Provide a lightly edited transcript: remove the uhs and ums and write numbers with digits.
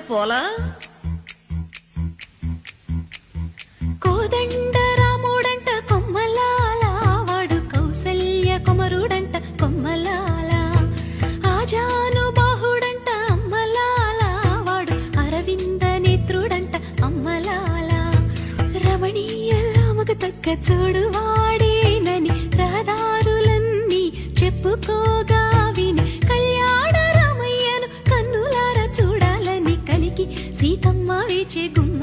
పోలా కోదండ రాముడంట కొమ్మలాల వాడు కౌసల్య కుమరుడంట కొమ్మలాల ఆజాను బాహుడంట అమ్మలాల వాడు అరవింద నేత్రుడంట అమ్మలాల రమణీయల మగ తగ్గ చూడువాడేనని రహదారులన్నీ చెప్పుకోగా విని కళ్యాణ రామయ్యను కన్నులార చూడాలని కలికి సీతమ్మ వేచే గుమ్మ